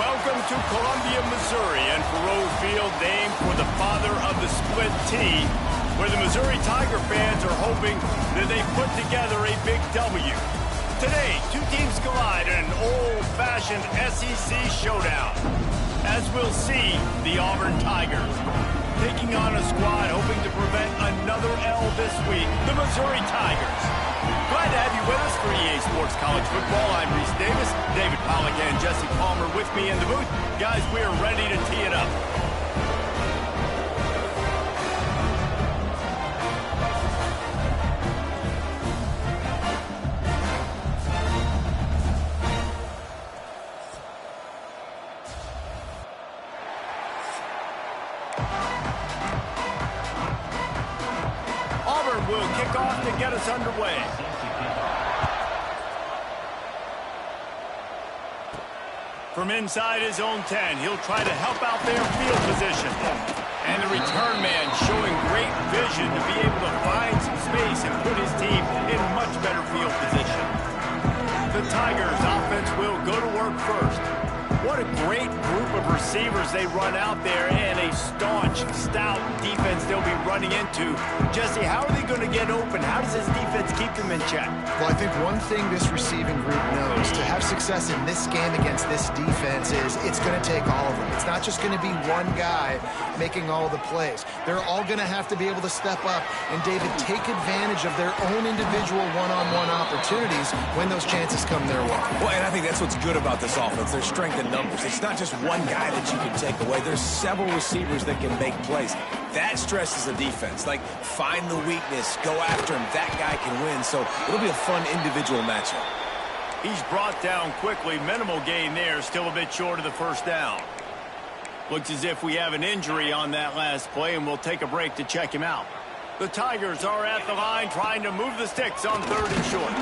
Welcome to Columbia, Missouri, and Faroe Field, named for the father of the split T, where the Missouri Tiger fans are hoping that they put together a big W. Today, two teams collide in an old-fashioned SEC showdown. As we'll see, the Auburn Tigers taking on a squad hoping to prevent another L this week, the Missouri Tigers. Glad to have you with us for EA Sports College Football. I'm Reese Davis, David Pollack and Jesse Palmer with me in the booth. Guys, we are ready to tee it up. Auburn will kick off to get us underway. From inside his own 10, he'll try to help out their field position. And the return man showing great vision to be able to find some space and put his team in much better field position. The Tigers offense will go to work first. What a great group of receivers they run out there, and a staunch, stout defense they'll be running into. Jesse, how are they going to get open? How does this defense keep them in check? Well, I think one thing this receiving group knows, to have success in this game against this defense, is it's going to take all of them. It's not just going to be one guy making all the plays. They're all going to have to be able to step up and, David, take advantage of their own individual one-on-one opportunities when those chances come their way. Well, and I think that's what's good about this offense. Their strength in numbers. It's not just one guy that you can take away. There's several receivers that can make plays. That stresses the defense. Like, find the weakness, go after him. That guy can win. So it'll be a fun individual matchup. He's brought down quickly. Minimal gain there. Still a bit short of the first down. Looks as if we have an injury on that last play, and we'll take a break to check him out. The Tigers are at the line trying to move the sticks on 3rd and short.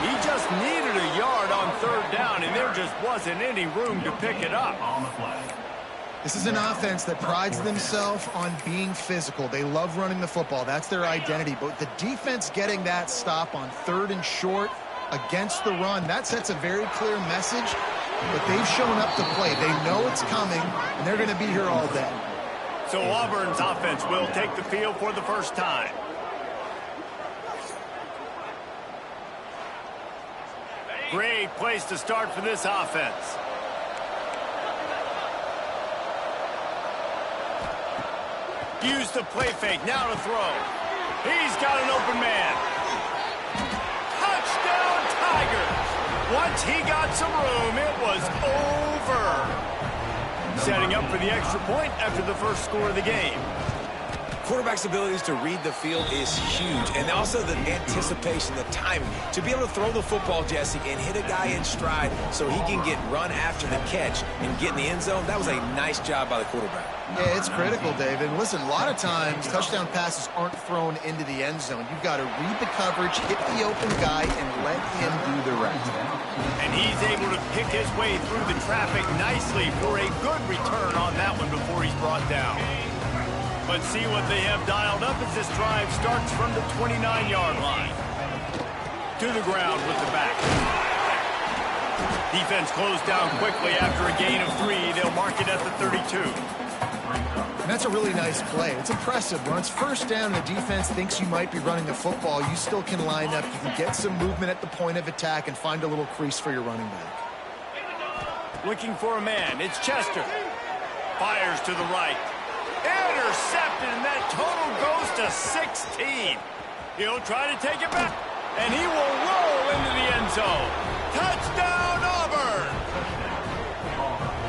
He just needed a yard on 3rd down, and there just wasn't any room to pick it up. This is an offense that prides themselves on being physical. They love running the football. That's their identity. But the defense getting that stop on 3rd and short against the run, that sets a very clear message. But they've shown up to play. They know it's coming, and they're going to be here all day. So Auburn's offense will take the field for the first time. Great place to start for this offense. Use the play fake, now to throw. He's got an open man. Touchdown Tigers! Once he got some room, it was over. Setting up for the extra point after the first score of the game. Quarterback's abilities to read the field is huge, and also the anticipation, the timing. To be able to throw the football, Jesse, and hit a guy in stride so he can get run after the catch and get in the end zone, that was a nice job by the quarterback. Yeah, it's critical, David. Listen, a lot of times touchdown passes aren't thrown into the end zone. You've got to read the coverage, hit the open guy, and let him do the rest. And he's able to pick his way through the traffic nicely for a good return on that one before he's brought down. But see what they have dialed up as this drive starts from the 29-yard line. To the ground with the back. Defense closed down quickly after a gain of 3. They'll mark it at the 32. And that's a really nice play. It's impressive. When it's first down and the defense thinks you might be running the football, you still can line up. You can get some movement at the point of attack and find a little crease for your running back. Looking for a man. It's Chester. Fires to the right. Intercepted, and that total goes to 16. He'll try to take it back, and he will roll into the end zone. Touchdown, Auburn!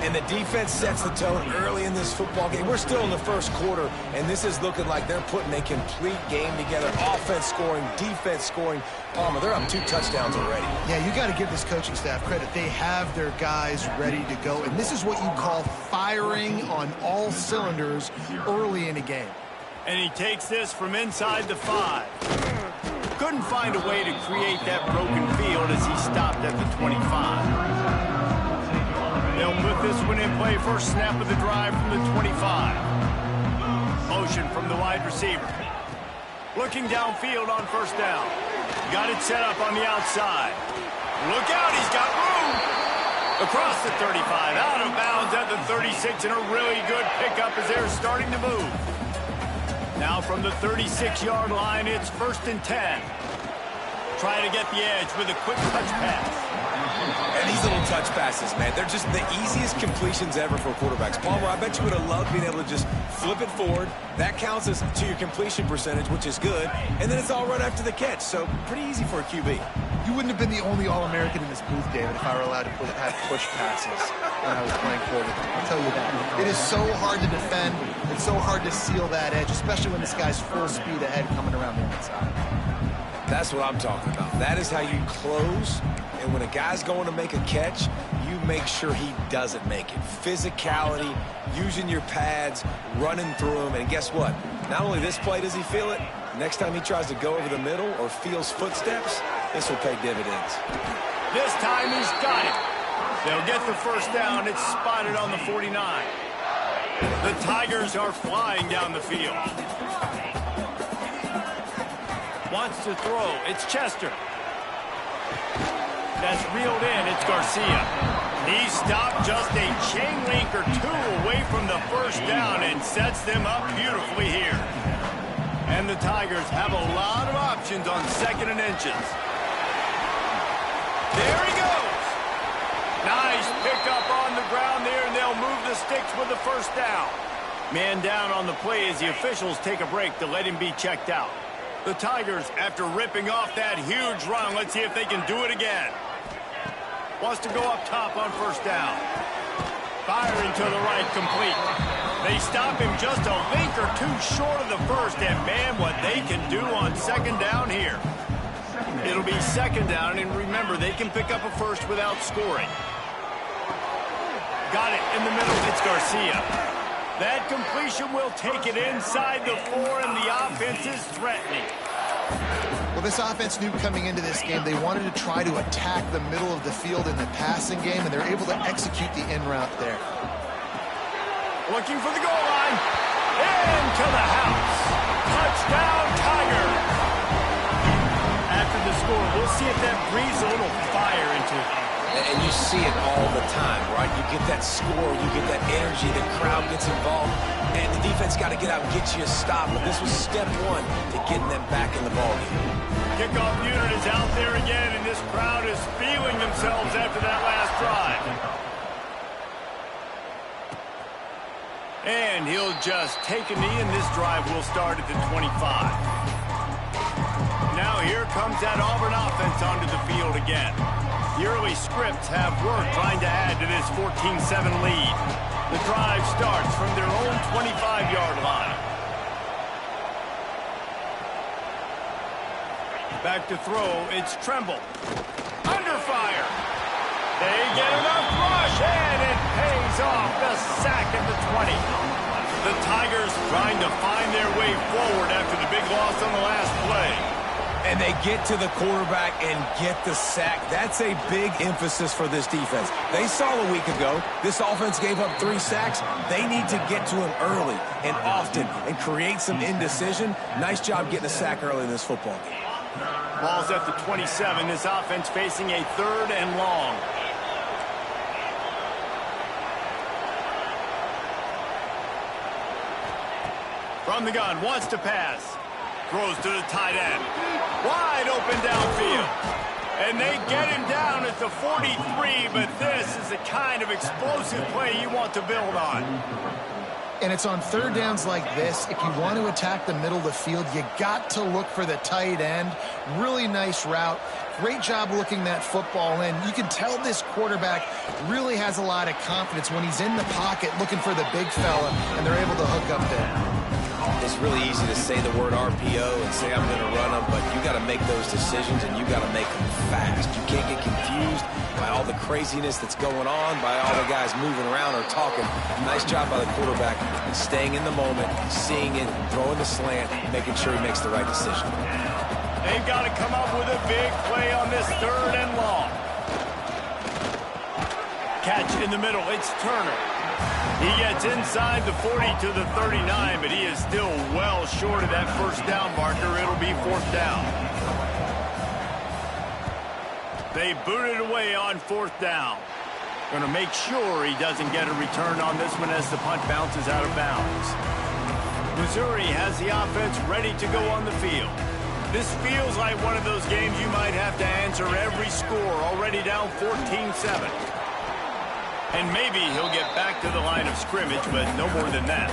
And the defense sets the tone early in this football game. We're still in the first quarter, and this is looking like they're putting a complete game together. Offense scoring, defense scoring. Palmer, they're up 2 touchdowns already. Yeah, you got to give this coaching staff credit. They have their guys ready to go, and this is what you call firing on all cylinders early in a game. And he takes this from inside the 5. Couldn't find a way to create that broken field as he stopped at the 25. They'll put this one in play. First snap of the drive from the 25. Motion from the wide receiver. Looking downfield on first down. Got it set up on the outside. Look out, he's got room. Across the 35, out of bounds at the 36, and a really good pickup as they're starting to move. Now from the 36-yard line, it's 1st and 10. Trying to get the edge with a quick touch pass. And these little touch passes, man, they're just the easiest completions ever for quarterbacks. Palmer, I bet you would have loved being able to just flip it forward. That counts as to your completion percentage, which is good. And then it's all run after the catch, so pretty easy for a QB. You wouldn't have been the only All-American in this booth, David, if I were allowed to have push passes when I was playing quarterback. I'll tell you that. It is so hard to defend. It's so hard to seal that edge, especially when this guy's full speed ahead coming around the inside. That's what I'm talking about. That is how you close. And when a guy's going to make a catch, you make sure he doesn't make it. Physicality, using your pads, running through him. And guess what? Not only this play does he feel it, next time he tries to go over the middle or feels footsteps, this will pay dividends. This time he's got it. They'll get the first down. It's spotted on the 49. The Tigers are flying down the field. Wants to throw. It's Chester. That's reeled in. It's Garcia. He stopped just a chain link or two away from the first down and sets them up beautifully here. And the Tigers have a lot of options on 2nd and inches. There he goes. Nice pickup on the ground there, and they'll move the sticks with the first down. Man down on the play as the officials take a break to let him be checked out. The Tigers, after ripping off that huge run, let's see if they can do it again. Wants to go up top on first down. Firing to the right, complete. They stop him just a link or two short of the first, and man, what they can do on 2nd down here. It'll be 2nd down, and remember, they can pick up a first without scoring. Got it in the middle, it's Garcia. That completion will take it inside the 4, and the offense is threatening. Well, this offense knew coming into this game they wanted to try to attack the middle of the field in the passing game, and they're able to execute the in route there. Looking for the goal line. Into the house. Touchdown, Tigers. After the score, we'll see if that breathes a little fire into it. And you see it all the time, right? You get that score, you get that energy, the crowd gets involved, and the defense got to get out and get you a stop. But this was step one to getting them back in the ballgame. Kickoff unit is out there again, and this crowd is feeling themselves after that last drive. And he'll just take a knee, and this drive will start at the 25. Now here comes that Auburn offense onto the field again. The early scripts have worked trying to add to this 14-7 lead. The drive starts from their own 25-yard line. Back to throw, it's Tremble. Under fire. They get enough rush, and it pays off. The sack at the 20. The Tigers trying to find their way forward after the big loss on the last play. And they get to the quarterback and get the sack. That's a big emphasis for this defense. They saw a week ago, this offense gave up 3 sacks. They need to get to him early and often and create some indecision. Nice job getting a sack early in this football game. Ball's at the 27. This offense facing a 3rd and long. From the gun, wants to pass. Throws to the tight end. Wide open downfield. And they get him down at the 43, but this is the kind of explosive play you want to build on. And it's on 3rd downs like this, if you want to attack the middle of the field, you got to look for the tight end. Really nice route. Great job looking that football in. You can tell this quarterback really has a lot of confidence when he's in the pocket looking for the big fella, and they're able to hook up there. It's really easy to say the word RPO and say I'm going to run them, but you got to make those decisions and you got to make them fast. You can't get confused by all the craziness that's going on, by all the guys moving around or talking. Nice job by the quarterback, staying in the moment, seeing it, throwing the slant, making sure he makes the right decision. They've got to come up with a big play on this 3rd and long. Catch in the middle, it's Turner. He gets inside the 40 to the 39, but he is still well short of that first down marker. It'll be 4th down. They boot it away on 4th down. Going to make sure he doesn't get a return on this one as the punt bounces out of bounds. Missouri has the offense ready to go on the field. This feels like one of those games you might have to answer every score, already down 14-7. And maybe he'll get back to the line of scrimmage, but no more than that.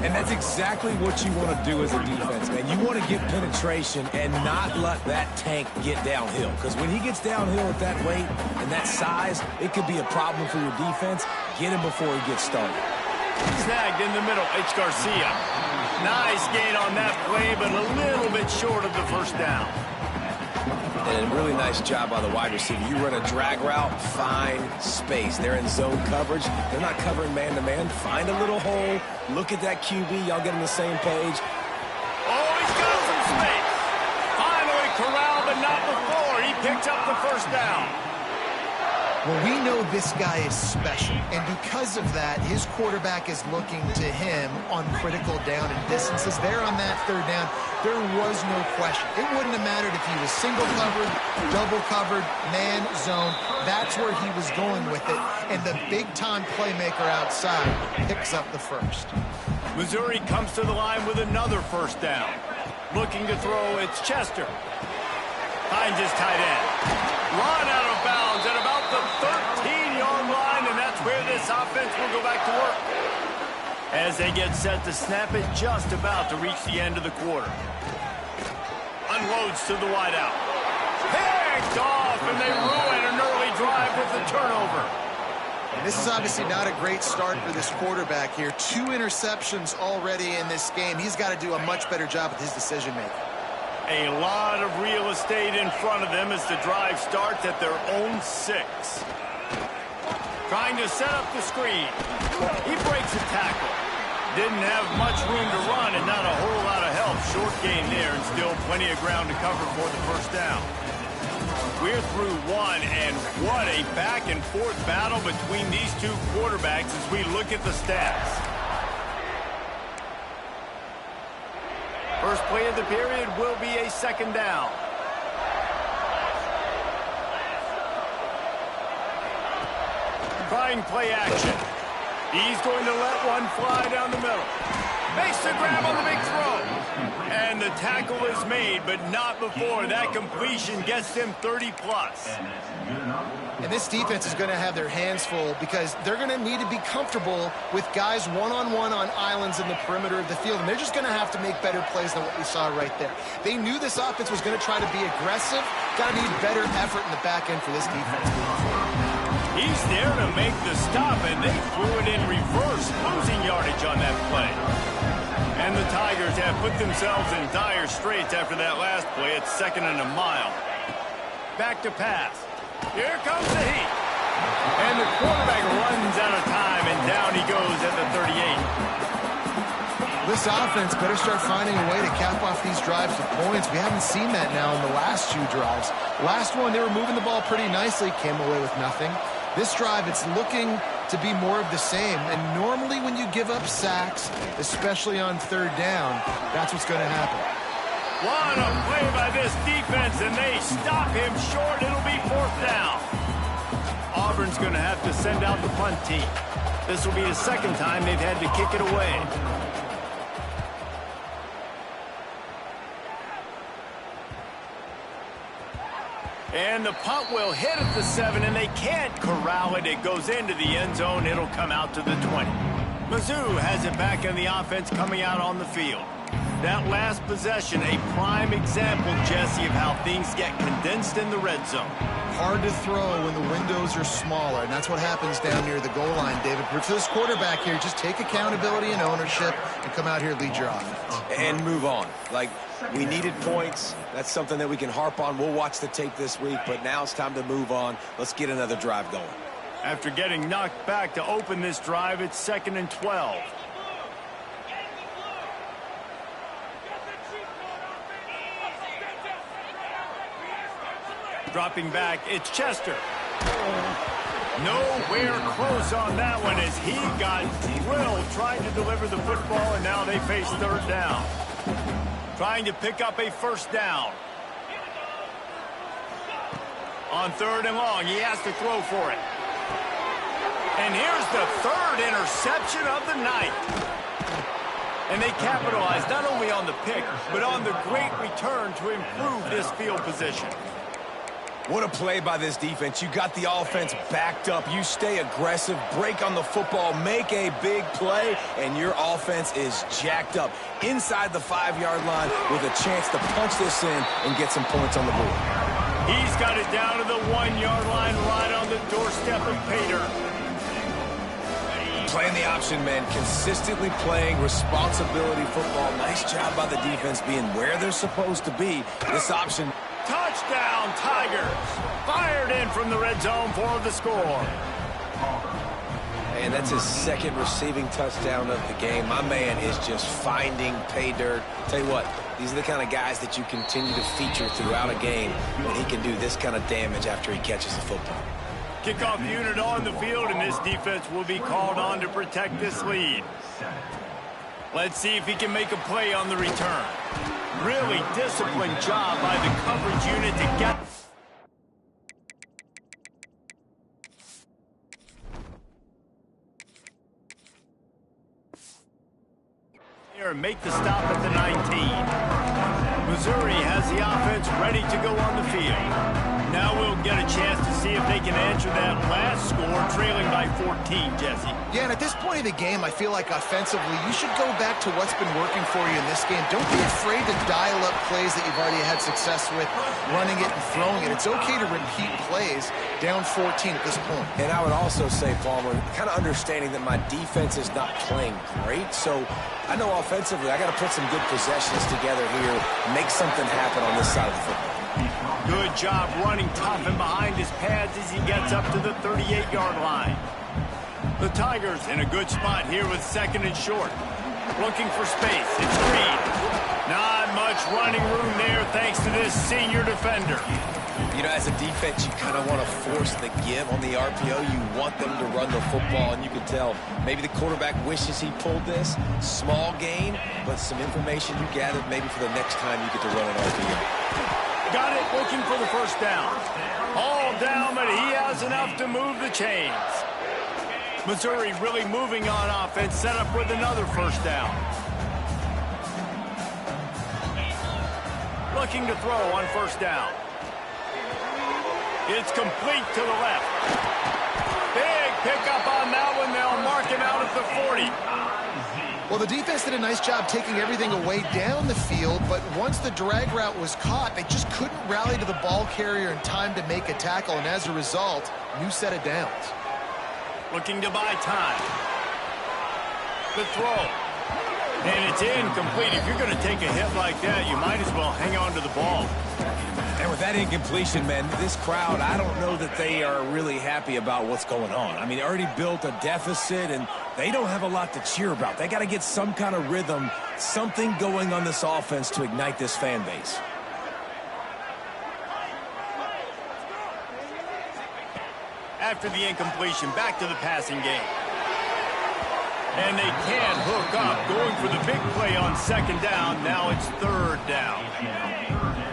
And that's exactly what you want to do as a defense, man. You want to get penetration and not let that tank get downhill. Because when he gets downhill at that weight and that size, it could be a problem for your defense. Get him before he gets started. Snagged in the middle. It's Garcia. Nice gain on that play, but a little bit short of the first down. And a really nice job by the wide receiver. You run a drag route, find space. They're in zone coverage. They're not covering man-to-man. Find a little hole. Look at that QB. Y'all get on the same page. Oh, he's got some space. Finally corralled, but not before. He picks up the first down. Well, we know this guy is special, and because of that, his quarterback is looking to him on critical down and distances. There on that third down, there was no question. It wouldn't have mattered if he was single covered, double covered, man, zone. That's where he was going with it, and the big-time playmaker outside picks up the first. Missouri comes to the line with another first down. Looking to throw, it's Chester. Finds his tight end. Run out of bounds at about the 13-yard line, and that's where this offense will go back to work. As they get set to snap it, just about to reach the end of the quarter. Unloads to the wideout. Picked off, and they ruin an early drive with the turnover. And this is obviously not a great start for this quarterback here. 2 interceptions already in this game. He's got to do a much better job with his decision-making. A lot of real estate in front of them as the drive starts at their own 6. Trying to set up the screen. He breaks a tackle. Didn't have much room to run and not a whole lot of help. Short gain there and still plenty of ground to cover for the first down. We're through one, and what a back-and-forth battle between these two quarterbacks as we look at the stats. First play of the period will be a second down. Trying play action. He's going to let one fly down the middle. Makes the grab on the big throw. And the tackle is made, but not before that completion gets them 30-plus. And this defense is going to have their hands full because they're going to need to be comfortable with guys one-on-one on islands in the perimeter of the field. And they're just going to have to make better plays than what we saw right there. They knew this offense was going to try to be aggressive. Got to need better effort in the back end for this defense. He's there to make the stop, and they threw it in reverse, losing yardage on that play. And the Tigers have put themselves in dire straits after that last play. It's 2nd and a mile. Back to pass. Here comes the heat. And the quarterback runs out of time, and down he goes at the 38. This offense better start finding a way to cap off these drives with points. We haven't seen that now in the last 2 drives. Last one, they were moving the ball pretty nicely, came away with nothing. This drive, it's looking to be more of the same. And normally when you give up sacks, especially on 3rd down, that's what's going to happen. What a play by this defense, and they stop him short. It'll be 4th down. Auburn's going to have to send out the punt team. This will be the 2nd time they've had to kick it away. And the punt will hit at the 7, and they can't corral it. It goes into the end zone. It'll come out to the 20. Mizzou has it back in the offense coming out on the field. That last possession, a prime example, Jesse, of how things get condensed in the red zone. Hard to throw when the windows are smaller, and that's what happens down near the goal line, David. But for this quarterback here, just take accountability and ownership and come out here and lead your offense. And move on. Like, we needed points. That's something that we can harp on. We'll watch the tape this week, but now it's time to move on. Let's get another drive going. After getting knocked back to open this drive, it's 2nd and 12. Dropping back, it's Chester. Nowhere close on that one as he got drilled trying to deliver the football, and now they face 3rd down. Trying to pick up a first down. On 3rd and long, he has to throw for it. And here's the third interception of the night. And they capitalized not only on the pick, but on the great return to improve this field position. What a play by this defense. You got the offense backed up. You stay aggressive, break on the football, make a big play, and your offense is jacked up inside the 5-yard line with a chance to punch this in and get some points on the board. He's got it down to the 1-yard line right on the doorstep of Pater. Playing the option, man. Consistently playing responsibility football. Nice job by the defense being where they're supposed to be. This option. Touchdown, Tigers. Fired in from the red zone for the score. And that's his second receiving touchdown of the game. My man is just finding pay dirt. Tell you what, these are the kind of guys that you continue to feature throughout a game, and he can do this kind of damage after he catches the football. Kickoff unit on the field, and this defense will be called on to protect this lead. Let's see if he can make a play on the return. Really disciplined job by the coverage unit to get... here and make the stop at the 19. Missouri has the offense ready to go on the field. Now we'll get a chance to see if they can answer that last score, trailing by 14, Jesse. Yeah, and at this point of the game, I feel like offensively, you should go back to what's been working for you in this game. Don't be afraid to dial up plays that you've already had success with, running it and throwing it. It's okay to repeat plays down 14 at this point. And I would also say, Palmer, kind of understanding that my defense is not playing great, so I know offensively I got to put some good possessions together here, make something happen on this side of the football. Good job running tough and behind his pads as he gets up to the 38-yard line. The Tigers in a good spot here with second and short. Looking for space. It's Reed. Not much running room there thanks to this senior defender. You know, as a defense, you kind of want to force the give on the RPO. You want them to run the football, and you can tell maybe the quarterback wishes he pulled this. Small gain, but some information you gathered maybe for the next time you get to run an RPO. Got it, looking for the first down. All down, but he has enough to move the chains. Missouri really moving on offense, set up with another first down. Looking to throw on first down. It's complete to the left. Big pickup on that one. They'll mark him out at the 40. Well, the defense did a nice job taking everything away down the field, but once the drag route was caught, they just couldn't rally to the ball carrier in time to make a tackle, and as a result, new set of downs. Looking to buy time. The throw. And it's incomplete. If you're going to take a hit like that, you might as well hang on to the ball. And with that incompletion, man, this crowd, I don't know that they are really happy about what's going on. I mean, they already built a deficit, and they don't have a lot to cheer about. They got to get some kind of rhythm, something going on this offense to ignite this fan base. After the incompletion, back to the passing game. And they can't hook up, going for the big play on second down. Now it's third down.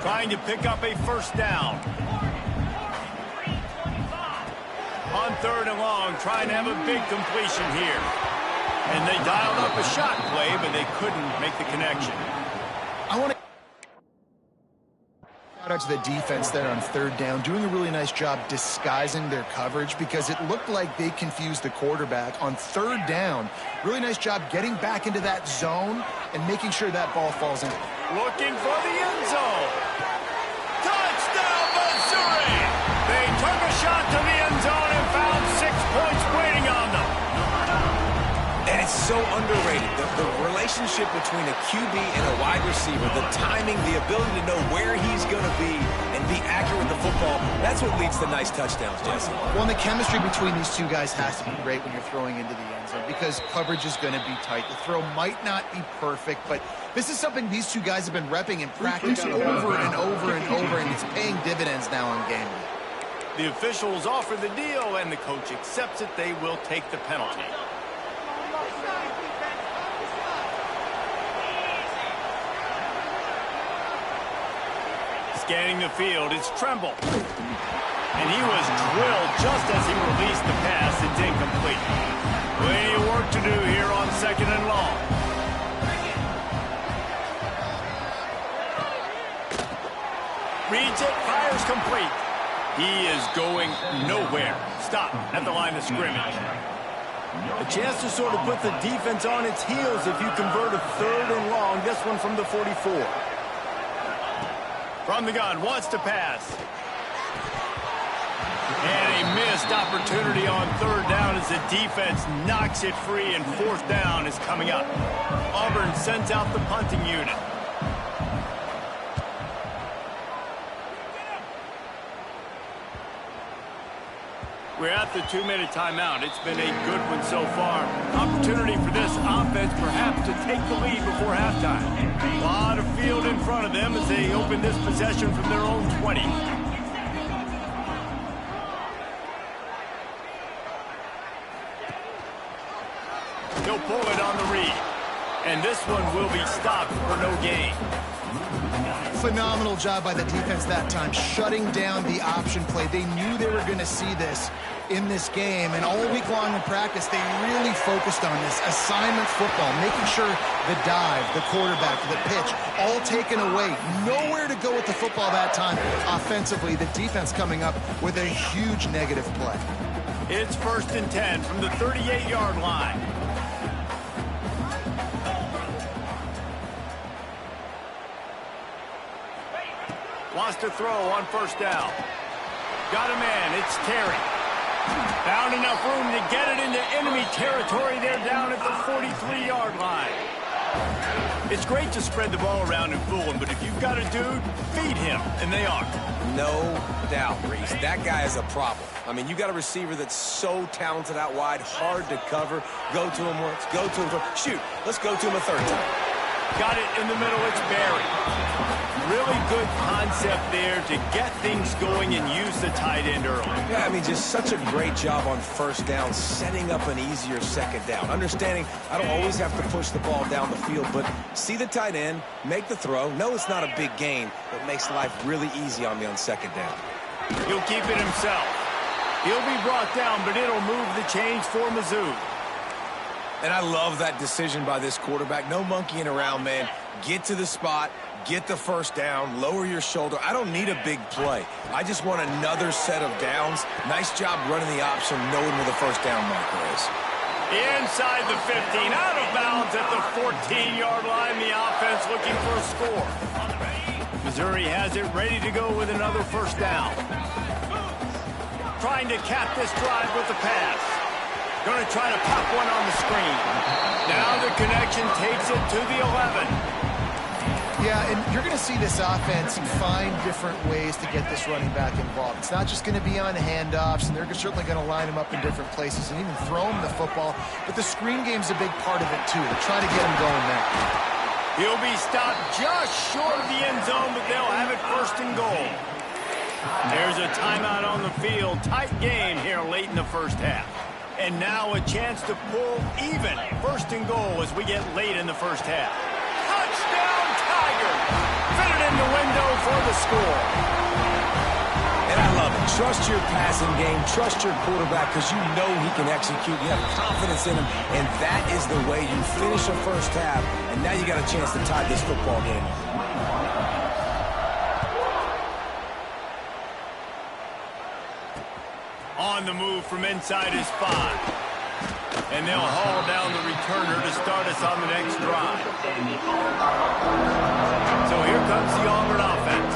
Trying to pick up a first down. On third and long, trying to have a big completion here. And they dialed up a shot play, but they couldn't make the connection. I want to shout out to the defense there on third down, doing a really nice job disguising their coverage because it looked like they confused the quarterback on third down. Really nice job getting back into that zone and making sure that ball falls in. Looking for the end zone. Touchdown, Missouri! They took a shot to the end zone and found 6 points waiting on them. And it's so underrated. The relationship between a QB and a wide receiver, the timing, the ability to know where he's going to be and be accurate with the football, that's what leads to nice touchdowns, Jesse. Well, and the chemistry between these two guys has to be great when you're throwing into the end zone because coverage is going to be tight. The throw might not be perfect, but this is something these two guys have been repping in practice over and over and over, and it's paying dividends now on game day. The officials offer the deal, and the coach accepts it. They will take the penalty. Scanning the field, it's Tremble. And he was drilled just as he released the pass. It's incomplete. Plenty of work to do here on 2nd and long. Reads it, fires complete. He is going nowhere. Stop at the line of scrimmage. A chance to sort of put the defense on its heels if you convert a 3rd and long. This one from the 44. From the gun, wants to pass. And a missed opportunity on 3rd down as the defense knocks it free, and 4th down is coming up. Auburn sends out the punting unit. We're at the 2-minute timeout. It's been a good one so far. Opportunity for this offense perhaps to take the lead before halftime. A lot of field in front of them as they open this possession from their own 20. He'll pull it on the read. And this one will be stopped for no gain. Phenomenal job by the defense that time, shutting down the option play. They knew they were going to see this in this game, and all week long in practice, they really focused on this assignment football, making sure the dive, the quarterback, the pitch, all taken away. Nowhere to go with the football that time. Offensively, the defense coming up with a huge negative play. It's 1st and 10 from the 38-yard line. Wants to throw on 1st down. Got a man. It's Terry. Found enough room to get it into enemy territory. They're down at the 43-yard line. It's great to spread the ball around and fool him, but if you've got a dude, feed him, and they are. No doubt, Reese. That guy is a problem. I mean, you got a receiver that's so talented out wide, hard to cover. Go to him once, go to him twice. Shoot, let's go to him a 3rd time. Got it in the middle. It's Barry. Really good concept there to get things going and use the tight end early. Yeah, I mean, just such a great job on 1st down, setting up an easier 2nd down. Understanding I don't always have to push the ball down the field, but see the tight end, make the throw. No, it's not a big gain, but makes life really easy on me on 2nd down. He'll keep it himself. He'll be brought down, but it'll move the chains for Mizzou. And I love that decision by this quarterback. No monkeying around, man. Get to the spot, get the 1st down, lower your shoulder. I don't need a big play. I just want another set of downs. Nice job running the option, knowing where the 1st down marker is. Inside the 15, out of bounds at the 14-yard line. The offense looking for a score. Missouri has it ready to go with another 1st down. Trying to cap this drive with the pass. Going to try to pop one on the screen. Now the connection takes it to the 11. Yeah, and you're going to see this offense find different ways to get this running back involved. It's not just going to be on handoffs, and they're certainly going to line him up in different places and even throw him the football. But the screen game's a big part of it, too. They're trying to get him going there. He'll be stopped just short of the end zone, but they'll have it 1st and goal. There's a timeout on the field. Tight game here late in the 1st half. And now a chance to pull even. 1st and goal as we get late in the 1st half. Touchdown, Tigers! Fit it in the window for the score. And I love it. Trust your passing game. Trust your quarterback because you know he can execute. You have confidence in him. And that is the way you finish a 1st half. And now you got a chance to tie this football game. On the move from inside his 5. And they'll haul down the returner to start us on the next drive. So here comes the Auburn offense.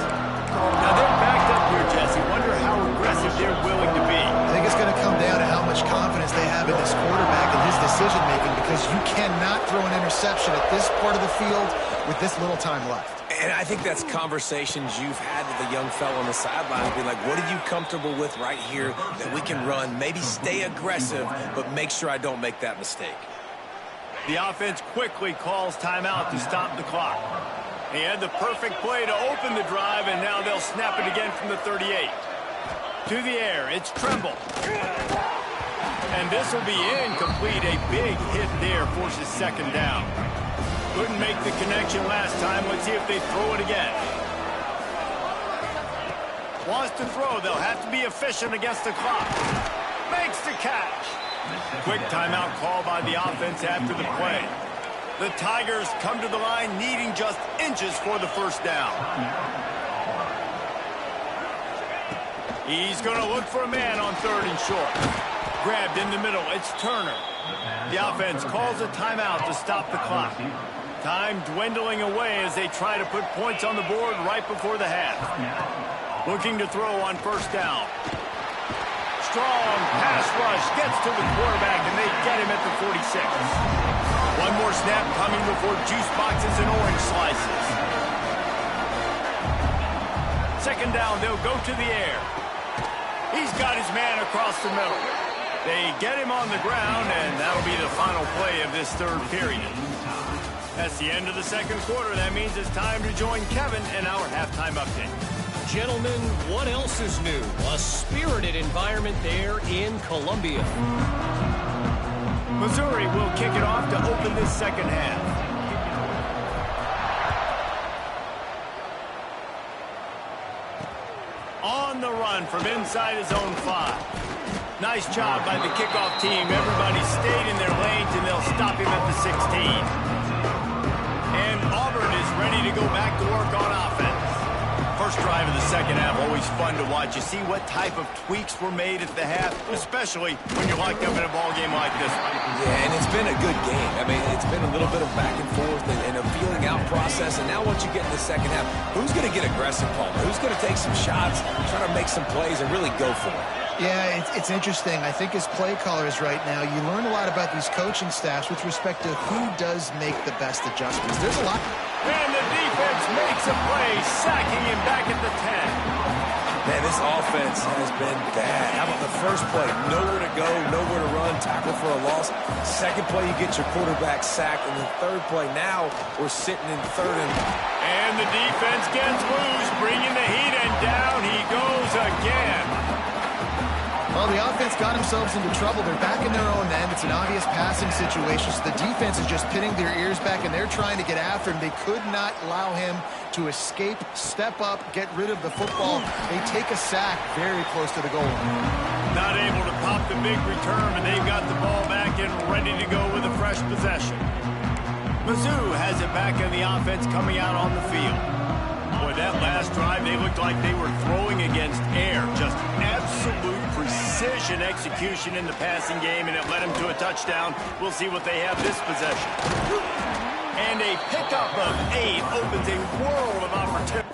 Now they're backed up here, Jesse. Wonder how aggressive they're willing to be. I think it's going to come down to how much confidence they have in this quarterback and his decision-making, because you cannot throw an interception at this part of the field with this little time left. And I think that's conversations you've had with the young fellow on the sidelines. Be like, what are you comfortable with right here that we can run? Maybe stay aggressive, but make sure I don't make that mistake. The offense quickly calls timeout to stop the clock. He had the perfect play to open the drive, and now they'll snap it again from the 38. To the air, it's Tremble. And this will be incomplete. A big hit there forces 2nd down. Couldn't make the connection last time. Let's see if they throw it again. Wants to throw. They'll have to be efficient against the clock. Makes the catch. Quick timeout call by the offense after the play. The Tigers come to the line needing just inches for the first down. He's going to look for a man on 3rd and short. Grabbed in the middle. It's Turner. The offense calls a timeout to stop the clock. Time dwindling away as they try to put points on the board right before the half. Looking to throw on 1st down. Strong pass rush gets to the quarterback, and they get him at the 46. One more snap coming before juice boxes and orange slices. 2nd down, they'll go to the air. He's got his man across the middle. They get him on the ground, and that'll be the final play of this 3rd period. That's the end of the 2nd quarter. That means it's time to join Kevin in our halftime update. Gentlemen, what else is new? A spirited environment there in Columbia. Missouri will kick it off to open this 2nd half. On the run from inside his own 5. Nice job by the kickoff team. Everybody stayed in their lanes, and they'll stop him at the 16. And Auburn is ready to go back to work on offense. First drive of the 2nd half, always fun to watch. You see what type of tweaks were made at the half, especially when you're locked up in a ball game like this one. Yeah, and it's been a good game. I mean, it's been a little bit of back and forth and a feeling out process. And now once you get in the 2nd half, who's going to get aggressive, Paul? Who's going to take some shots, try to make some plays, and really go for it? Yeah, it's interesting. I think as play callers right now, you learn a lot about these coaching staffs with respect to who does make the best adjustments. There's a lot. And the defense makes a play, sacking him back at the 10. Man, this offense has been bad. How about the first play? Nowhere to go, nowhere to run, tackle for a loss. 2nd play, you get your quarterback sacked. And the 3rd play, now we're sitting in 3rd and the defense gets loose, bringing the heat, and down he goes again. Well, the offense got themselves into trouble. They're back in their own end. It's an obvious passing situation, so the defense is just pinning their ears back, and they're trying to get after him. They could not allow him to escape, step up, get rid of the football. They take a sack very close to the goal line. Not able to pop the big return, and they've got the ball back and ready to go with a fresh possession. Mizzou has it back in the offense coming out on the field. Boy, that last drive, they looked like they were throwing against air. Just absolute precision execution in the passing game, and it led them to a touchdown. We'll see what they have this possession. And a pickup of 8 opens a world of opportunity.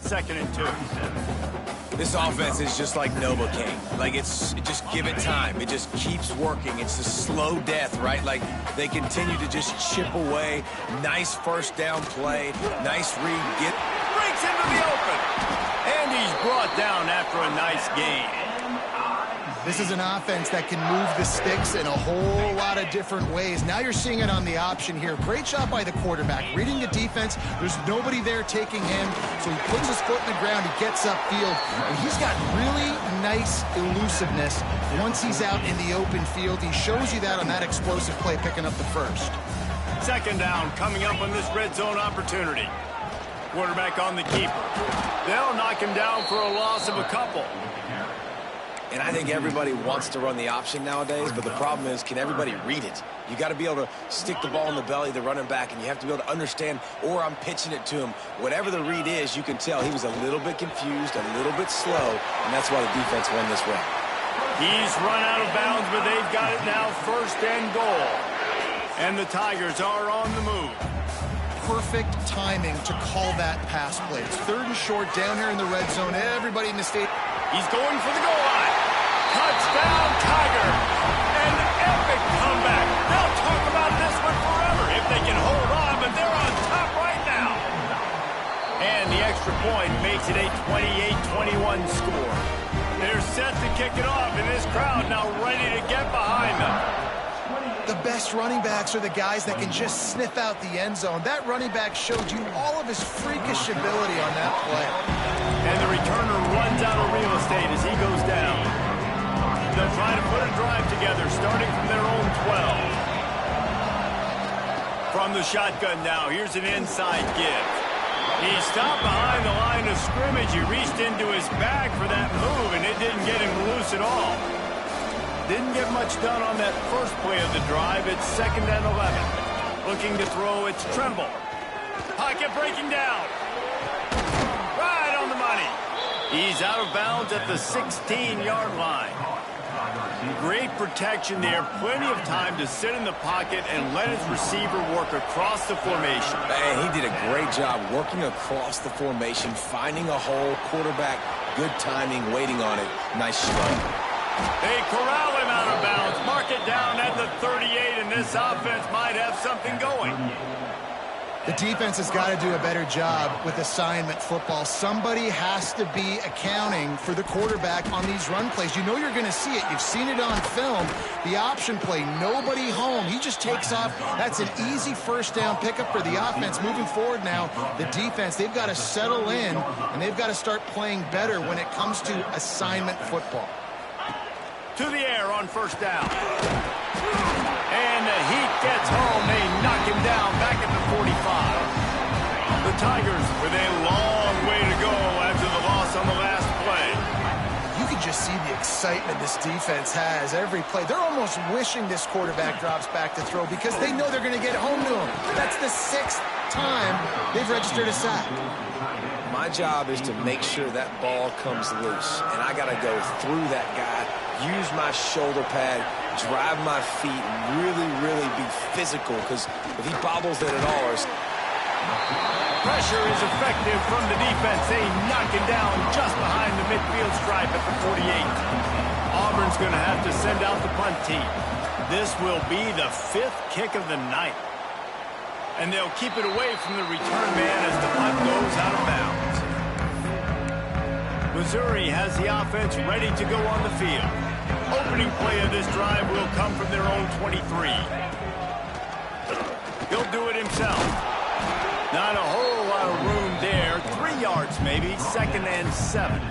Second and 2. This offense is just like Novocaine. Like, just give it time. It just keeps working. It's a slow death, right? Like, they continue to just chip away. Nice 1st down play. Nice read. Breaks into the open. And he's brought down after a nice gain. This is an offense that can move the sticks in a whole lot of different ways. Now you're seeing it on the option here. Great job by the quarterback. Reading the defense, there's nobody there taking him, so he puts his foot in the ground, he gets upfield, and he's got really nice elusiveness once he's out in the open field. He shows you that on that explosive play, picking up the 1st. 2nd down coming up on this red zone opportunity. Quarterback on the keeper. They'll knock him down for a loss of a couple. And I think everybody wants to run the option nowadays, but the problem is, can everybody read it? You got to be able to stick the ball in the belly of the running back, and you have to be able to understand, or I'm pitching it to him. Whatever the read is, you can tell he was a little bit confused, a little bit slow, and that's why the defense won this way. He's run out of bounds, but they've got it now, 1st and goal. And the Tigers are on the move. Perfect timing to call that pass play. It's 3rd and short down here in the red zone. Everybody in the state. He's going for the goal line. Touchdown, Tiger. An epic comeback. They'll talk about this one forever if they can hold on, but they're on top right now. And the extra point makes it a 28-21 score. They're set to kick it off, and this crowd now ready to get behind them. The best running backs are the guys that can just sniff out the end zone. That running back showed you all of his freakish ability on that play. And the returner runs out of real estate as he goes down. They'll try to put a drive together, starting from their own 12. From the shotgun now, here's an inside give. He stopped behind the line of scrimmage. He reached into his bag for that move, and it didn't get him loose at all. Didn't get much done on that first play of the drive. It's 2nd and 11. Looking to throw, it's Tremble. Pocket breaking down. Right on the money. He's out of bounds at the 16-yard line. Great protection there. Plenty of time to sit in the pocket and let his receiver work across the formation. Man, he did a great job working across the formation, finding a hole, quarterback, good timing, waiting on it. Nice strike. They corral him out of bounds. Mark it down at the 38, and this offense might have something going. The defense has got to do a better job with assignment football. Somebody has to be accounting for the quarterback on these run plays. You know you're going to see it. You've seen it on film. The option play, nobody home. He just takes off. That's an easy 1st down pickup for the offense. Moving forward now, the defense, they've got to settle in, and they've got to start playing better when it comes to assignment football. To the air on 1st down. And the heat gets home. They knock him down back at the 45. The Tigers with a long way to go after the loss on the last play. You can just see the excitement this defense has every play. They're almost wishing this quarterback drops back to throw because they know they're going to get home to him. That's the 6th time they've registered a sack. My job is to make sure that ball comes loose, and I got to go through that guy, use my shoulder pad, drive my feet, and really be physical, because if he bobbles it at all, pressure is effective from the defense. They knock him down just behind the midfield stripe at the 48. Auburn's going to have to send out the punt team. This will be the 5th kick of the night. And they'll keep it away from the return man as the punt goes out of bounds. Missouri has the offense ready to go on the field. Opening play of this drive will come from their own 23. He'll do it himself. Not a whole lot of room there. 3 yards maybe, 2nd and 7.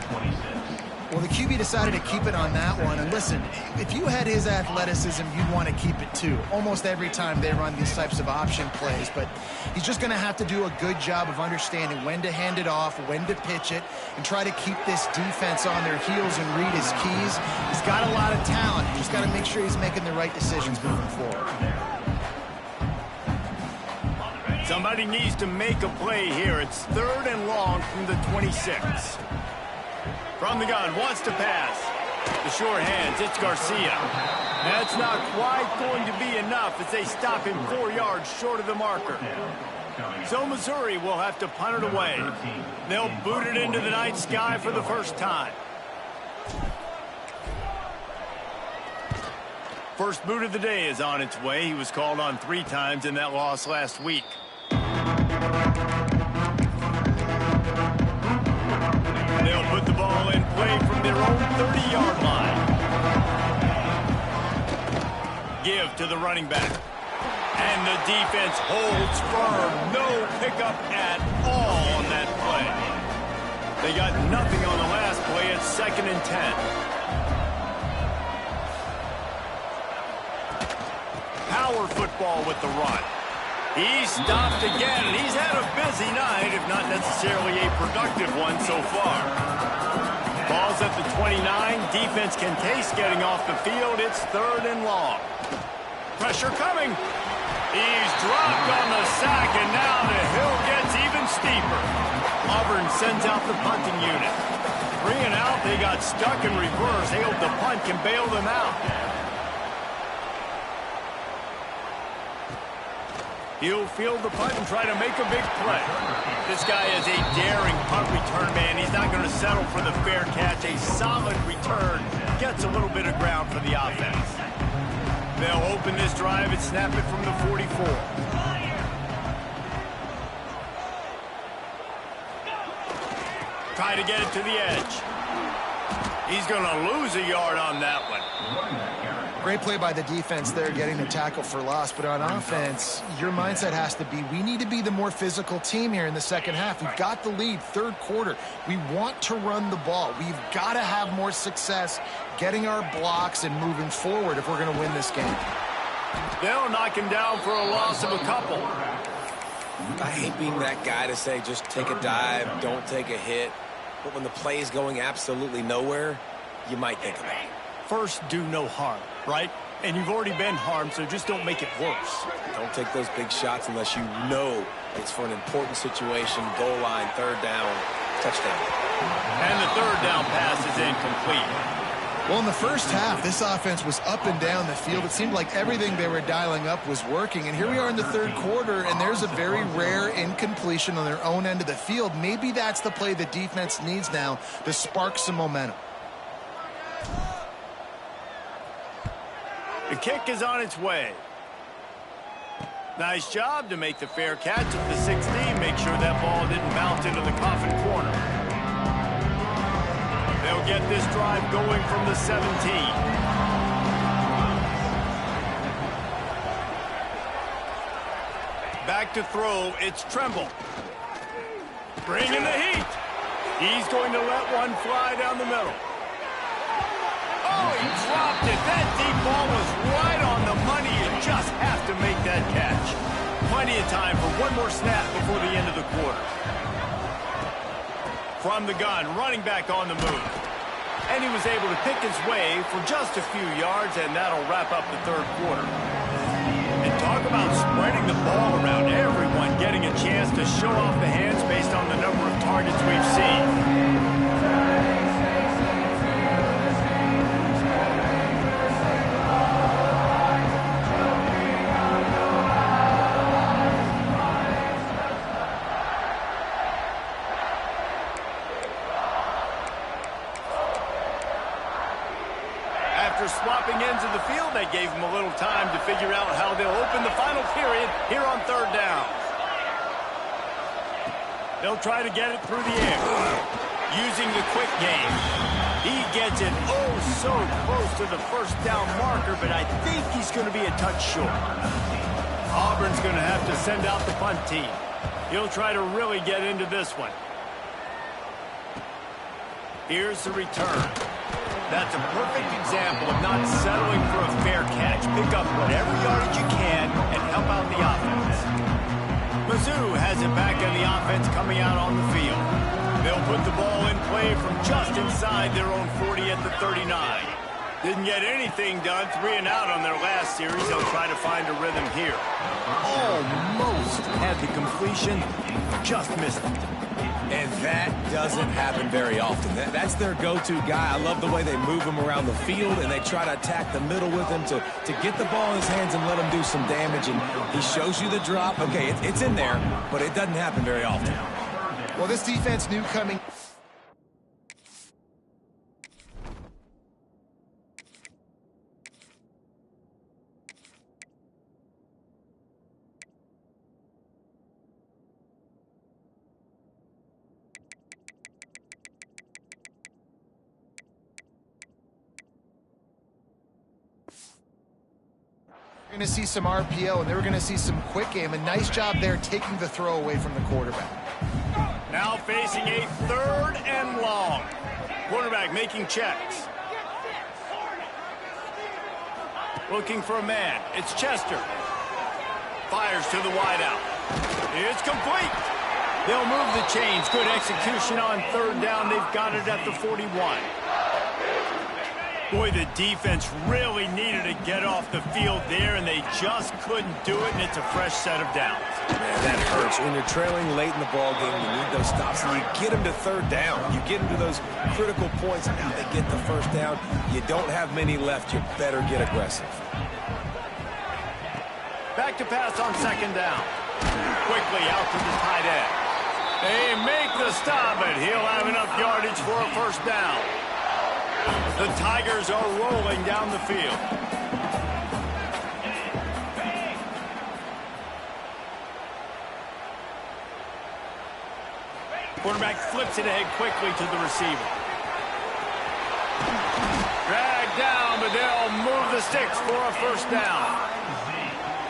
Well, the QB decided to keep it on that one. And listen, if you had his athleticism, you'd want to keep it too. Almost every time they run these types of option plays. But he's just going to have to do a good job of understanding when to hand it off, when to pitch it, and try to keep this defense on their heels and read his keys. He's got a lot of talent. He's got to make sure he's making the right decisions moving forward. Somebody needs to make a play here. It's 3rd and long from the 26. From the gun, wants to pass. The short hands, it's Garcia. That's not quite going to be enough as they stop him 4 yards short of the marker. So Missouri will have to punt it away. They'll boot it into the night sky for the first time. First boot of the day is on its way. He was called on 3 times in that loss last week. They'll put the ball in play from their own 30-yard line. Give to the running back. And the defense holds firm. No pickup at all on that play. They got nothing on the last play. It's 2nd and 10. Power football with the run. He's stopped again, and he's had a busy night, if not necessarily a productive one so far. Ball's at the 29. Defense can taste getting off the field. It's 3rd and long. Pressure coming. He's dropped on the sack, and now the hill gets even steeper. Auburn sends out the punting unit. 3 and out. They got stuck in reverse. They hope the punt can bail them out. He'll field the punt and try to make a big play. This guy is a daring punt return man. He's not going to settle for the fair catch. A solid return gets a little bit of ground for the offense. They'll open this drive and snap it from the 44. Try to get it to the edge. He's going to lose a yard on that one. Great play by the defense there, getting the tackle for loss. But on offense, your mindset has to be, we need to be the more physical team here in the second half. We've got the lead, third quarter. We want to run the ball. We've got to have more success getting our blocks and moving forward if we're going to win this game. They'll knock him down for a loss of a couple. I hate being that guy to say just take a dive, don't take a hit. But when the play is going absolutely nowhere, you might think of that. First, do no harm, right? And you've already been harmed, so just don't make it worse. Don't take those big shots unless you know it's for an important situation, goal line, third down, touchdown. And the third down pass is incomplete. Well, in the first half, this offense was up and down the field. It seemed like everything they were dialing up was working. And here we are in the third quarter, and there's a very rare incompletion on their own end of the field. Maybe that's the play the defense needs now to spark some momentum. The kick is on its way. Nice job to make the fair catch at the 16. Make sure that ball didn't bounce into the coffin corner. They'll get this drive going from the 17. Back to throw, it's Tremble. Bringing the heat. He's going to let one fly down the middle. Oh, he dropped it. That deep ball was right on the money. You just have to make that catch. Plenty of time for one more snap before the end of the quarter. From the gun, running back on the move. And he was able to pick his way for just a few yards, and that'll wrap up the third quarter. And talk about spreading the ball around. Everyone getting a chance to show off the hands based on the number of targets we've seen. Swapping ends of the field, they gave him a little time to figure out how they'll open the final period here on third down. They'll try to get it through the air. Using the quick game. He gets it oh so close to the first down marker, but I think he's going to be a touch short. Auburn's going to have to send out the punt team. He'll try to really get into this one. Here's the return. That's a perfect example of not settling for a fair catch. Pick up whatever yardage you can and help out the offense. Mizzou has it back on the offense coming out on the field. They'll put the ball in play from just inside their own 40 at the 39. Didn't get anything done, 3 and out on their last series. They'll try to find a rhythm here. Almost had the completion, just missed it. And that doesn't happen very often. That's their go-to guy. I love the way they move him around the field, and they try to attack the middle with him to get the ball in his hands and let him do some damage. And he shows you the drop. Okay, it's in there, but it doesn't happen very often. Well, this defense knew coming. Going to see some RPO, and they were going to see some quick game. A nice job there taking the throw away from the quarterback. Now facing a third and long. Quarterback making checks. Looking for a man. It's Chester. Fires to the wideout. It's complete. They'll move the chains. Good execution on third down. They've got it at the 41. Boy, the defense really needed to get off the field there, and they just couldn't do it, and it's a fresh set of downs. Man, that hurts. When you're trailing late in the ball game, you need those stops, and you get them to third down. You get them to those critical points, and now they get the first down. You don't have many left. You better get aggressive. Back to pass on second down. Quickly out to the tight end. They make the stop, and he'll have enough yardage for a first down. The Tigers are rolling down the field. Quarterback flips it ahead quickly to the receiver. Dragged down, but they'll move the sticks for a first down.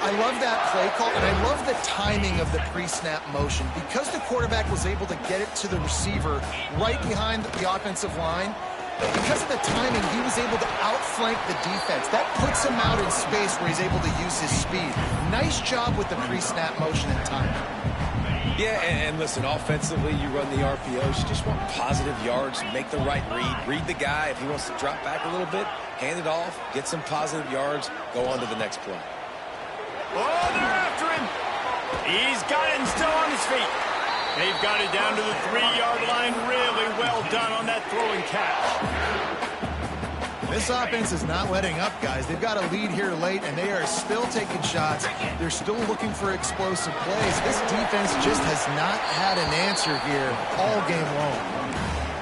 I love that play call, and I love the timing of the pre-snap motion. Because the quarterback was able to get it to the receiver right behind the offensive line, because of the timing, he was able to outflank the defense. That puts him out in space where he's able to use his speed. Nice job with the pre-snap motion and timing. Yeah, and listen, offensively, you run the RPOs. You just want positive yards, make the right read the guy. If he wants to drop back a little bit, hand it off, get some positive yards, go on to the next play. Oh, they're after him. He's got it and still on his feet. They've got it down to the 3-yard line. Really well done on that throwing catch. This offense is not letting up, guys. They've got a lead here late, and they are still taking shots. They're still looking for explosive plays. This defense just has not had an answer here all game long.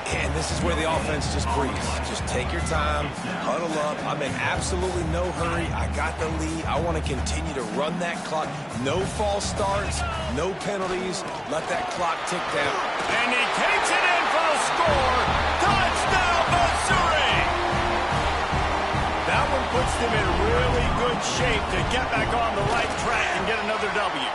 And this is where the offense just breathes. Just take your time, huddle up. I'm in absolutely no hurry. I got the lead. I want to continue to run that clock. No false starts, no penalties. Let that clock tick down. And he takes it in for the score. Touchdown, Missouri! That one puts them in really good shape to get back on the right track and get another W.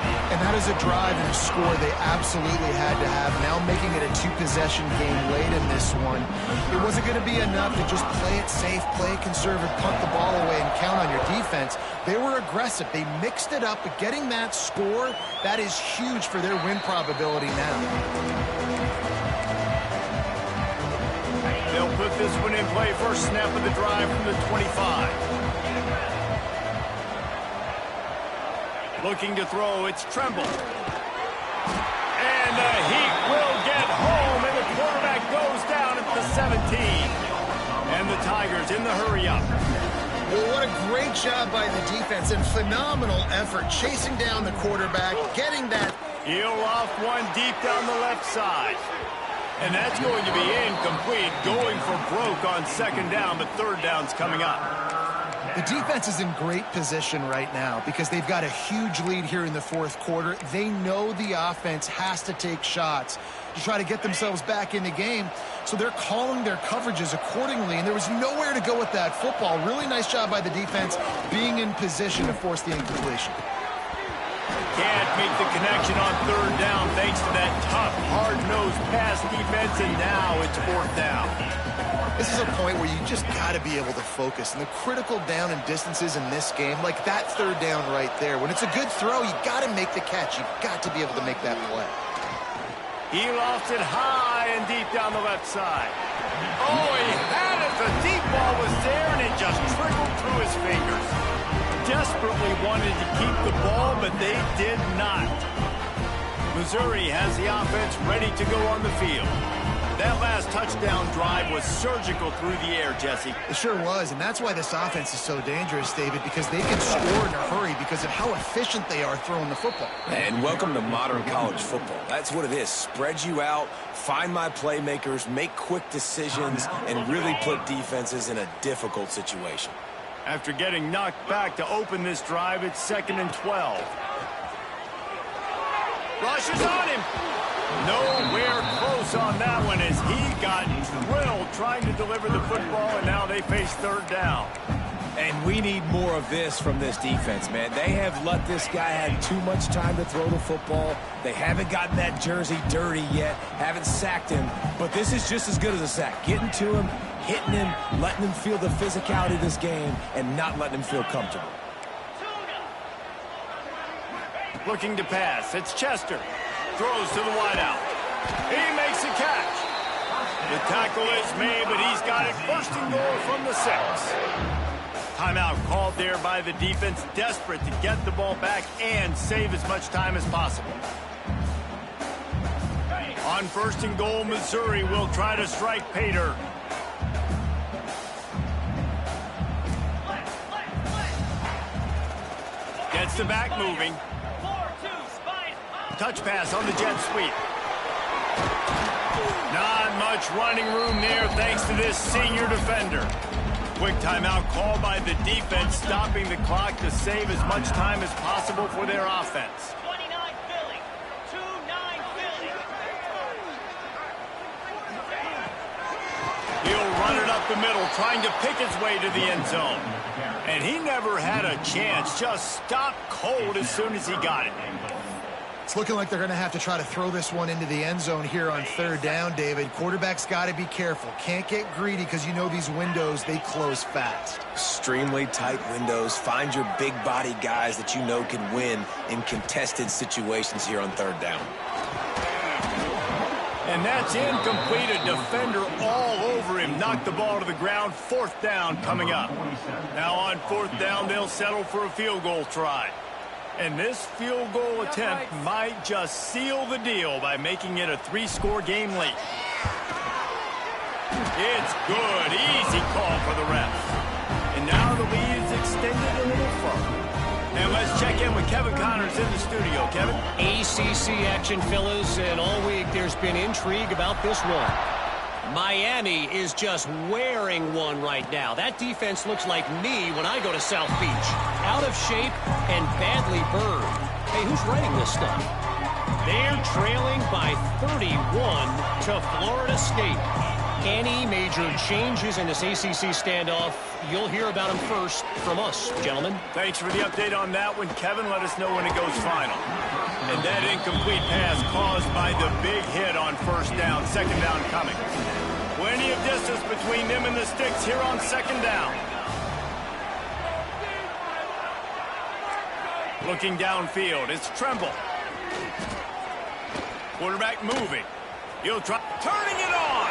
And that is a drive and a score they absolutely had to have. Now making it a 2-possession game late in this one. It wasn't going to be enough to just play it safe, play it conservative, punt the ball away, and count on your defense. They were aggressive. They mixed it up, but getting that score, that is huge for their win probability now. They'll put this one in play. First snap of the drive from the 25. Looking to throw, it's Tremble. And the Heat will get home, and the quarterback goes down at the 17. And the Tigers in the hurry-up. Well, what a great job by the defense and phenomenal effort chasing down the quarterback, getting that. He'll off one deep down the left side. And that's going to be incomplete, going for broke on second down, but third down's coming up. The defense is in great position right now because they've got a huge lead here in the fourth quarter. They know the offense has to take shots to try to get themselves back in the game. So they're calling their coverages accordingly, and there was nowhere to go with that football. Really nice job by the defense being in position to force the incompletion. Can't make the connection on third down thanks to that tough, hard-nosed pass defense, and now it's fourth down. This is a point where you just got to be able to focus. And the critical down and distances in this game, like that third down right there, when it's a good throw, you got to make the catch. You've got to be able to make that play. He lost it high and deep down the left side. Oh, he had it. The deep ball was there, and it just trickled through his fingers. Desperately wanted to keep the ball, but they did not. Missouri has the offense ready to go on the field. That last touchdown drive was surgical through the air, Jesse. It sure was, and that's why this offense is so dangerous, David, because they can score in a hurry because of how efficient they are throwing the football. And welcome to modern college football. That's what it is. Spread you out, find my playmakers, make quick decisions, and really put defenses in a difficult situation. After getting knocked back to open this drive, it's 2nd and 12. Rush is on him. Nowhere close on that one as he got drilled trying to deliver the football, and now they face third down. And we need more of this from this defense, man. They have let this guy have too much time to throw the football. They haven't gotten that jersey dirty yet, haven't sacked him. But this is just as good as a sack. Getting to him, hitting him, letting him feel the physicality of this game, and not letting him feel comfortable. Looking to pass. It's Chester. Throws to the wideout. He makes a catch. The tackle is made, but he's got it first and goal from the 6. Timeout called there by the defense, desperate to get the ball back and save as much time as possible. On first and goal, Missouri will try to strike Pater. Gets the back moving. Touch pass on the jet sweep. Not much running room there thanks to this senior defender. Quick timeout called by the defense, stopping the clock to save as much time as possible for their offense. He'll run it up the middle, trying to pick his way to the end zone. And he never had a chance, just stopped cold as soon as he got it. It's looking like they're going to have to try to throw this one into the end zone here on third down, David. Quarterback's got to be careful. Can't get greedy because you know these windows, they close fast. Extremely tight windows. Find your big body guys that you know can win in contested situations here on third down. And that's incomplete. A defender all over him. Knocked the ball to the ground. Fourth down coming up. Now on fourth down, they'll settle for a field goal try. And this field goal attempt might just seal the deal by making it a 3-score game late. It's good. Easy call for the ref. And now the lead is extended a little further. And let's check in with Kevin Connors in the studio. Kevin? ACC action, fellas, and all week there's been intrigue about this one. Miami is just wearing one right now. That defense looks like me when I go to South Beach. Out of shape and badly burned. Hey, who's writing this stuff? They're trailing by 31 to Florida State. Any major changes in this ACC standoff, you'll hear about them first from us, gentlemen. Thanks for the update on that one, Kevin. Let us know when it goes final. And that incomplete pass caused by the big hit on first down. Second down coming. Plenty of distance between them and the sticks here on second down. Looking downfield, it's Tremble. Quarterback moving. He'll try turning it on.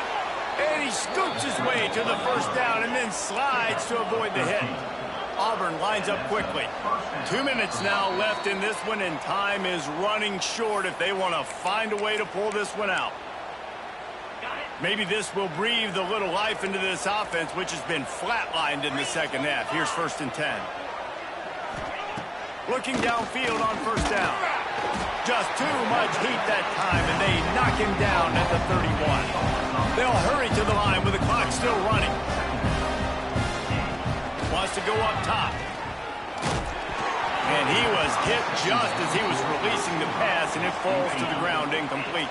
And he scoops his way to the first down and then slides to avoid the hit. Auburn lines up quickly. 2 minutes now left in this one, and time is running short if they want to find a way to pull this one out. Maybe this will breathe a little life into this offense, which has been flatlined in the second half. Here's first and 10. Looking downfield on first down. Just too much heat that time, and they knock him down at the 31. They'll hurry to the line with the clock still running. Wants to go up top. And he was hit just as he was releasing the pass, and it falls to the ground incomplete.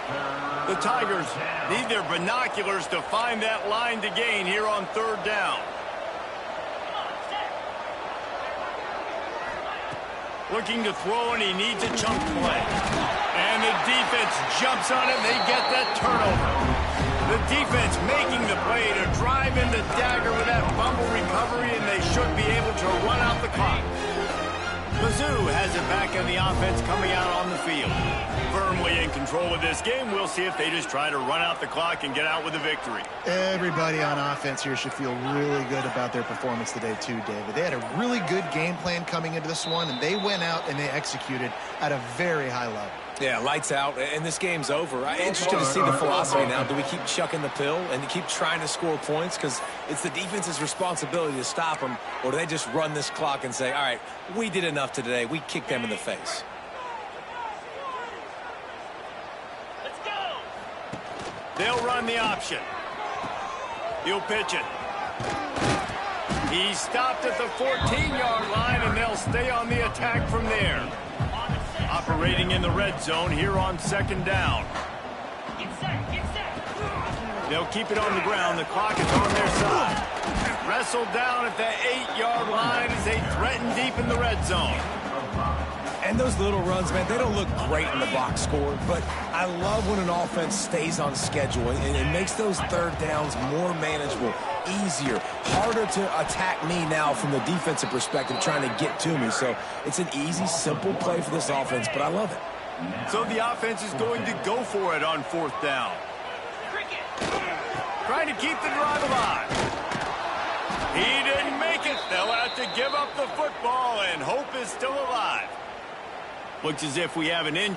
The Tigers need their binoculars to find that line to gain here on third down. Looking to throw, and he needs a chunk play. And the defense jumps on it, and they get that turnover. The defense making the play to drive in the dagger with that fumble recovery, and they should be able to run out the clock. Mizzou has it back in the offense coming out on the field. Firmly in control of this game. We'll see if they just try to run out the clock and get out with a victory. Everybody on offense here should feel really good about their performance today too, David. They had a really good game plan coming into this one, and they went out and they executed at a very high level. Yeah, lights out, and this game's over. I'm interested to see the philosophy now. Do we keep chucking the pill and keep trying to score points? Because it's the defense's responsibility to stop them, or do they just run this clock and say, all right, we did enough today. We kicked them in the face. Let's go. They'll run the option. He'll pitch it. He stopped at the 14-yard line, and they'll stay on the attack from there. Operating in the red zone here on second down. They'll keep it on the ground. The clock is on their side. Wrestled down at the 8-yard line as they threaten deep in the red zone. And those little runs, man, they don't look great in the box score, but I love when an offense stays on schedule and it makes those third downs more manageable, easier, harder to attack me now from the defensive perspective trying to get to me. So it's an easy, simple play for this offense, but I love it. So the offense is going to go for it on fourth down. trying to keep the drive alive. He didn't make it. They'll have to give up the football, and hope is still alive. Looks as if we have an in.